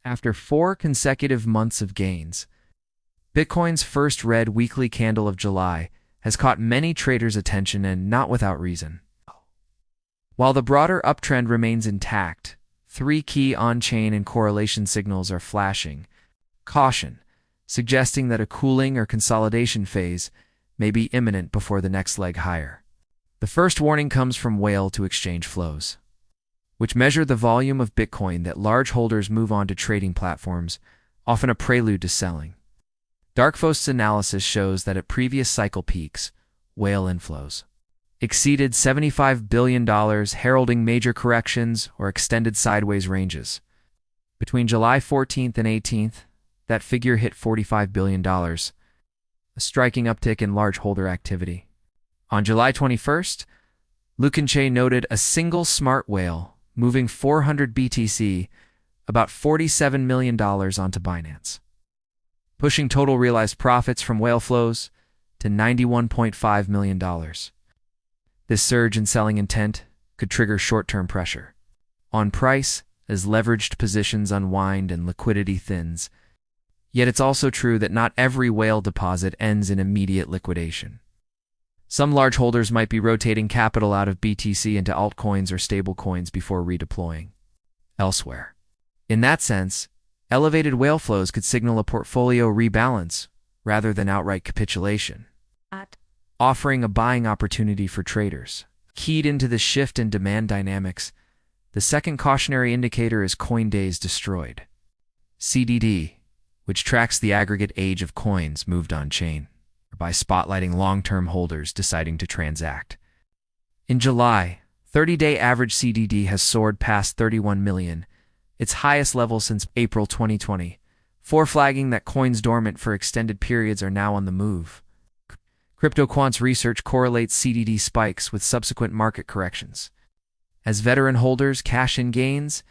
After 4 consecutive months of gains, Bitcoin's first red weekly candle of July has caught many traders' attention, and not without reason. While the broader uptrend remains intact, 3 key on-chain and correlation signals are flashing caution, suggesting that a cooling or consolidation phase may be imminent before the next leg higher. The first warning comes from whale-to-exchange flows, which measure the volume of Bitcoin that large holders move on to trading platforms, often a prelude to selling. Darkfost's analysis shows that at previous cycle peaks, whale inflows exceeded $75 billion, heralding major corrections or extended sideways ranges. Between July 14th and 18th, that figure hit $45 billion, a striking uptick in large holder activity. On July 21st, Lukinche noted a single smart whale moving 400 BTC, about $47 million, onto Binance, pushing total realized profits from whale flows to $91.5 million. This surge in selling intent could trigger short-term pressure on price as leveraged positions unwind and liquidity thins. Yet it's also true that not every whale deposit ends in immediate liquidation. Some large holders might be rotating capital out of BTC into altcoins or stablecoins before redeploying elsewhere. In that sense, elevated whale flows could signal a portfolio rebalance rather than outright capitulation, offering a buying opportunity for traders. Keyed into the shift in demand dynamics, the second cautionary indicator is coin days destroyed. CDD, which tracks the aggregate age of coins moved on-chain, by spotlighting long-term holders deciding to transact. In July, 30-day average CDD has soared past 31 million, its highest level since April 2020, flagging that coins dormant for extended periods are now on the move. CryptoQuant's research correlates CDD spikes with subsequent market corrections. As veteran holders cash in gains,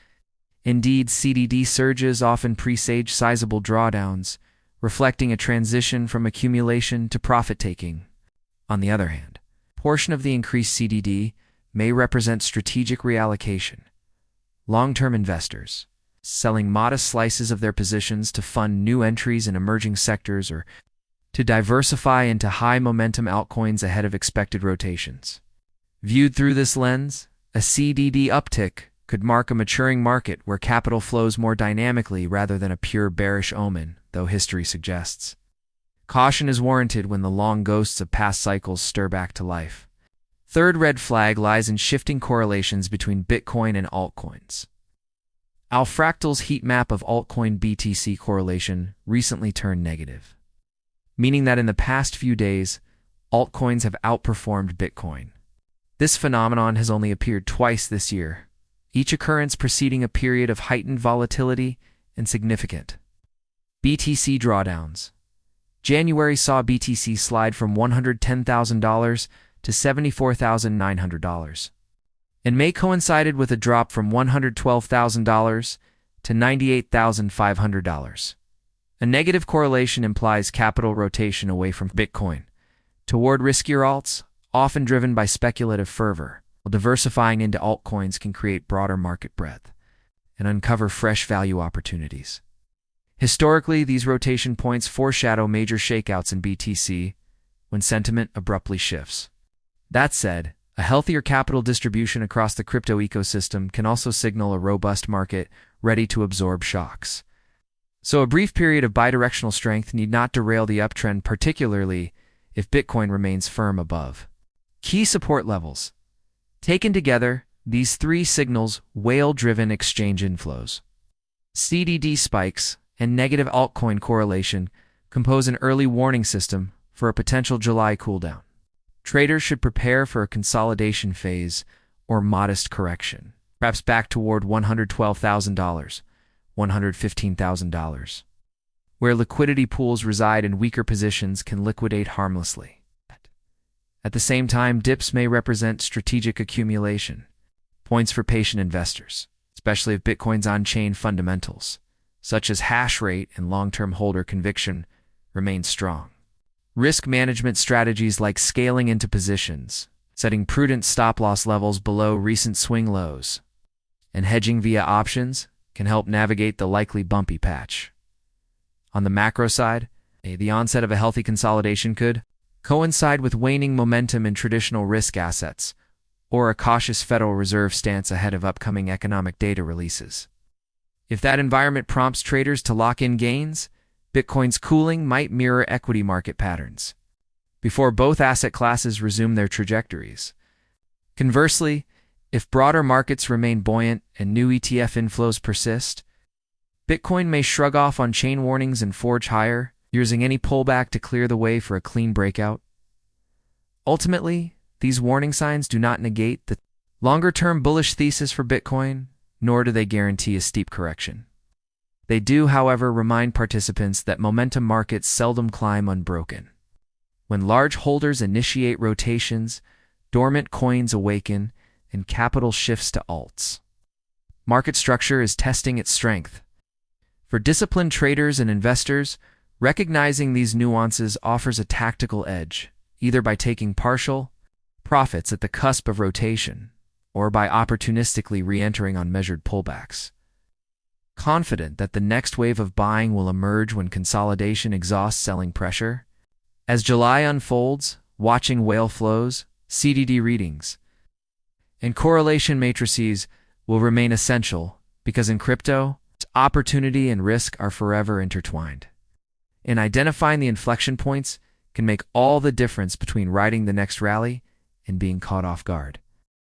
indeed CDD surges often presage sizable drawdowns, reflecting a transition from accumulation to profit-taking. On the other hand, a portion of the increased CDD may represent strategic reallocation. Long-term investors selling modest slices of their positions to fund new entries in emerging sectors or to diversify into high-momentum altcoins ahead of expected rotations. Viewed through this lens, a CDD uptick could mark a maturing market where capital flows more dynamically rather than a pure bearish omen, though history suggests caution is warranted when the long ghosts of past cycles stir back to life. Third red flag lies in shifting correlations between Bitcoin and altcoins. Alfractal's heat map of altcoin BTC correlation recently turned negative, meaning that in the past few days, altcoins have outperformed Bitcoin. This phenomenon has only appeared twice this year, each occurrence preceding a period of heightened volatility and significant BTC drawdowns. January saw BTC slide from $110,000 to $74,900. And May coincided with a drop from $112,000 to $98,500. A negative correlation implies capital rotation away from Bitcoin toward riskier alts, often driven by speculative fervor, while diversifying into altcoins can create broader market breadth and uncover fresh value opportunities. Historically, these rotation points foreshadow major shakeouts in BTC when sentiment abruptly shifts. That said, a healthier capital distribution across the crypto ecosystem can also signal a robust market ready to absorb shocks. So a brief period of bidirectional strength need not derail the uptrend, particularly if Bitcoin remains firm above key support levels. Taken together, these 3 signals: whale-driven exchange inflows, CDD spikes, and negative altcoin correlation compose an early warning system for a potential July cooldown. Traders should prepare for a consolidation phase or modest correction, perhaps back toward $112,000, $115,000, where liquidity pools reside and weaker positions can liquidate harmlessly. At the same time, dips may represent strategic accumulation, points for patient investors, especially if Bitcoin's on-chain fundamentals, such as hash rate and long-term holder conviction, remain strong. Risk management strategies like scaling into positions, setting prudent stop-loss levels below recent swing lows, and hedging via options can help navigate the likely bumpy patch. On the macro side, the onset of a healthy consolidation could coincide with waning momentum in traditional risk assets or a cautious Federal Reserve stance ahead of upcoming economic data releases. If that environment prompts traders to lock in gains, Bitcoin's cooling might mirror equity market patterns before both asset classes resume their trajectories. Conversely, if broader markets remain buoyant and new ETF inflows persist, Bitcoin may shrug off on-chain warnings and forge higher, using any pullback to clear the way for a clean breakout. Ultimately, these warning signs do not negate the longer-term bullish thesis for Bitcoin, nor do they guarantee a steep correction. They do, however, remind participants that momentum markets seldom climb unbroken. When large holders initiate rotations, dormant coins awaken, and capital shifts to alts. Market structure is testing its strength. For disciplined traders and investors, recognizing these nuances offers a tactical edge, either by taking partial profits at the cusp of rotation or by opportunistically re-entering on measured pullbacks. Confident that the next wave of buying will emerge when consolidation exhausts selling pressure? As July unfolds, watching whale flows, CDD readings, and correlation matrices will remain essential because in crypto, opportunity and risk are forever intertwined. And identifying the inflection points can make all the difference between riding the next rally and being caught off guard.